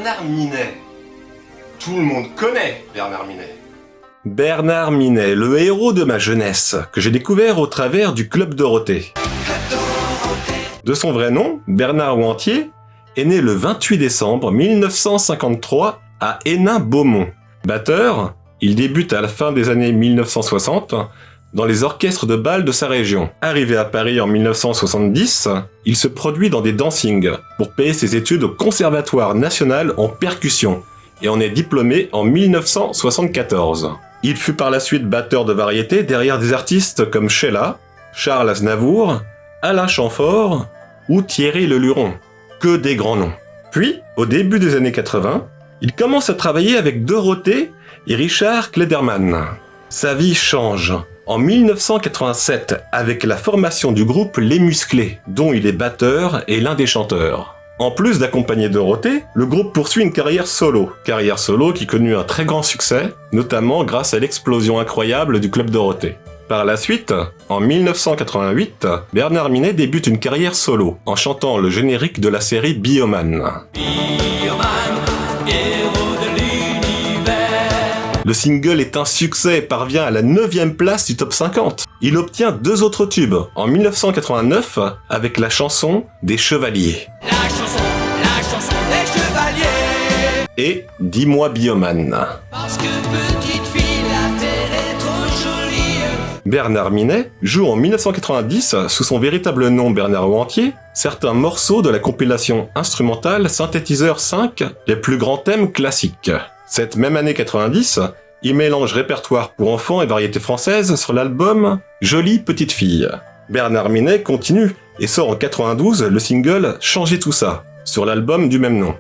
Bernard Minet. Tout le monde connaît Bernard Minet. Bernard Minet, le héros de ma jeunesse, que j'ai découvert au travers du Club Dorothée. De son vrai nom, Bernard Ouantier, est né le 28 décembre 1953 à Hénin-Beaumont. Batteur, il débute à la fin des années 1960 dans les orchestres de bal de sa région. Arrivé à Paris en 1970, il se produit dans des dancings pour payer ses études au Conservatoire national en percussion et en est diplômé en 1974. Il fut par la suite batteur de variété derrière des artistes comme Sheila, Charles Aznavour, Alain Chamfort ou Thierry Leluron. Que des grands noms. Puis, au début des années 80, il commence à travailler avec Dorothée et Richard Klederman. Sa vie change en 1987 avec la formation du groupe Les Musclés, dont il est batteur et l'un des chanteurs. En plus d'accompagner Dorothée, le groupe poursuit une carrière solo qui connut un très grand succès, notamment grâce à l'explosion incroyable du Club Dorothée. Par la suite, en 1988, Bernard Minet débute une carrière solo en chantant le générique de la série Bioman. Le single est un succès et parvient à la 9e place du top 50. Il obtient 2 autres tubes, en 1989 avec la chanson Des Chevaliers. La chanson des Chevaliers. Et Dis-moi Bioman. Parce que petite fille, la terre est trop jolie. Bernard Minet joue en 1990, sous son véritable nom Bernard Ouantier, certains morceaux de la compilation instrumentale Synthétiseur 5, les plus grands thèmes classiques. Cette même année 90, il mélange répertoire pour enfants et variétés françaises sur l'album Jolie petite fille. Bernard Minet continue et sort en 92 le single Changer tout ça, sur l'album du même nom.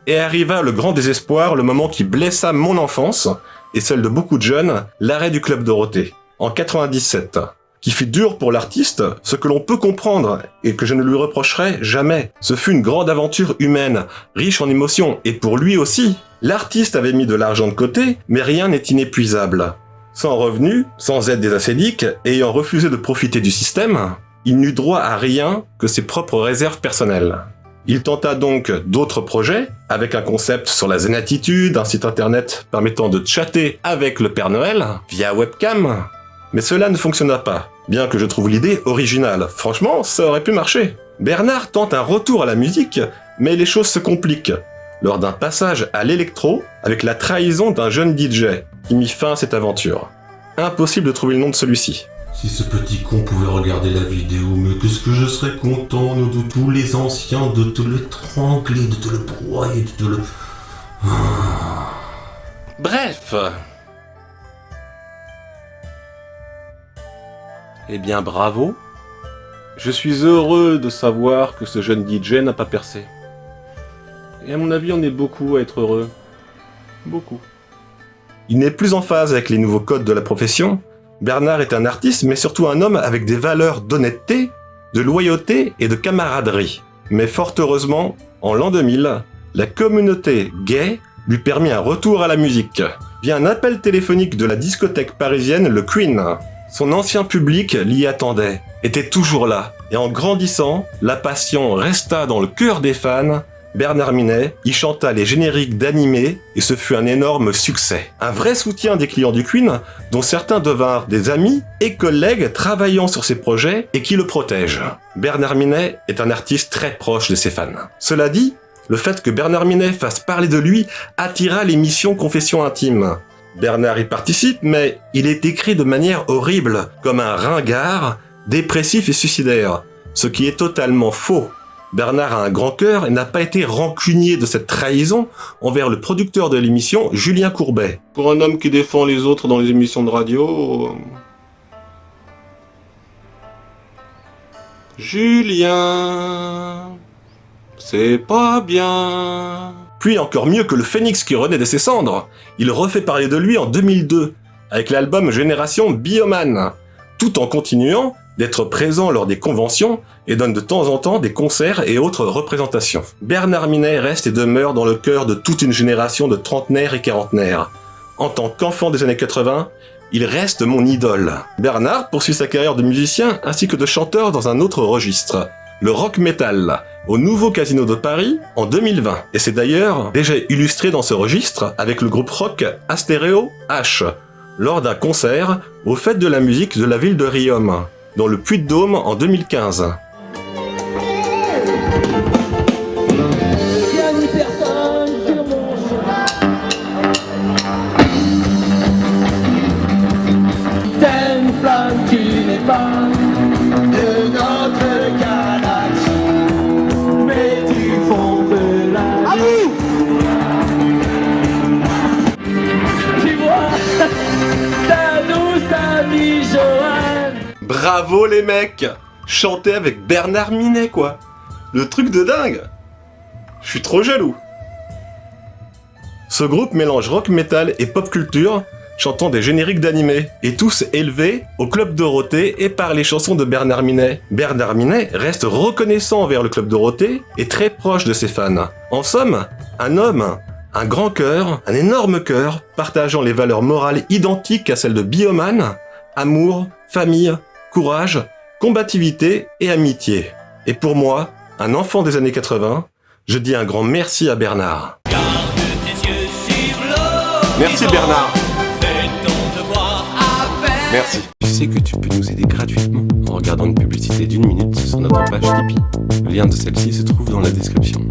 Et arriva le grand désespoir, le moment qui blessa mon enfance, et celle de beaucoup de jeunes, l'arrêt du Club Dorothée, en 97, qui fut dur pour l'artiste, ce que l'on peut comprendre, et que je ne lui reprocherai jamais. Ce fut une grande aventure humaine, riche en émotions, et pour lui aussi. L'artiste avait mis de l'argent de côté, mais rien n'est inépuisable. Sans revenus, sans aide des acédiques, ayant refusé de profiter du système, il n'eut droit à rien que ses propres réserves personnelles. Il tenta donc d'autres projets, avec un concept sur la zénatitude, un site internet permettant de chatter avec le Père Noël, via webcam. Mais cela ne fonctionna pas, bien que je trouve l'idée originale. Franchement, ça aurait pu marcher. Bernard tente un retour à la musique, mais les choses se compliquent, lors d'un passage à l'électro, avec la trahison d'un jeune DJ, qui mit fin à cette aventure. Impossible de trouver le nom de celui-ci. Si ce petit con pouvait regarder la vidéo, mais qu'est-ce que je serais content, nous, de tous les anciens, de te l'étrangler, de te le broyer, de te le... Bref. Eh bien, bravo. Je suis heureux de savoir que ce jeune DJ n'a pas percé. Et à mon avis, on est beaucoup à être heureux. Beaucoup. Il n'est plus en phase avec les nouveaux codes de la profession. Bernard est un artiste, mais surtout un homme avec des valeurs d'honnêteté, de loyauté et de camaraderie. Mais fort heureusement, en l'an 2000, la communauté gay lui permit un retour à la musique, via un appel téléphonique de la discothèque parisienne Le Queen. Son ancien public l'y attendait, était toujours là, et en grandissant, la passion resta dans le cœur des fans. Bernard Minet y chanta les génériques d'animés et ce fut un énorme succès. Un vrai soutien des clients du Queen, dont certains devinrent des amis et collègues travaillant sur ses projets et qui le protègent. Bernard Minet est un artiste très proche de ses fans. Cela dit, le fait que Bernard Minet fasse parler de lui attira l'émission Confessions intimes. Bernard y participe, mais il est écrit de manière horrible, comme un ringard, dépressif et suicidaire, ce qui est totalement faux. Bernard a un grand cœur et n'a pas été rancunier de cette trahison envers le producteur de l'émission, Julien Courbet. Pour un homme qui défend les autres dans les émissions de radio... Julien... c'est pas bien... Puis encore mieux que le phénix qui renaît de ses cendres, il refait parler de lui en 2002, avec l'album Génération Bioman, tout en continuant d'être présent lors des conventions et donne de temps en temps des concerts et autres représentations. Bernard Minet reste et demeure dans le cœur de toute une génération de trentenaires et quarantenaires. En tant qu'enfant des années 80, il reste mon idole. Bernard poursuit sa carrière de musicien ainsi que de chanteur dans un autre registre, le rock metal au nouveau Casino de Paris en 2020. Et c'est d'ailleurs déjà illustré dans ce registre avec le groupe rock Astéréo H lors d'un concert aux Fêtes de la musique de la ville de Riom, dans le Puy-de-Dôme en 2015. De notre galaxie, mais du fond de la vie. Tu vois, ta douce amie Joanne. Bravo les mecs! Chanter avec Bernard Minet quoi! Le truc de dingue! Je suis trop jaloux! Ce groupe mélange rock metal et pop culture, chantant des génériques d'animés, et tous élevés au Club Dorothée et par les chansons de Bernard Minet. Bernard Minet reste reconnaissant envers le Club Dorothée et très proche de ses fans. En somme, un homme, un grand cœur, un énorme cœur, partageant les valeurs morales identiques à celles de Bioman, amour, famille, courage, combativité et amitié. Et pour moi, un enfant des années 80, je dis un grand merci à Bernard. Merci Bernard. Merci. Tu sais que tu peux nous aider gratuitement en regardant une publicité d'1 minute sur notre page Tipeee. Le lien de celle-ci se trouve dans la description.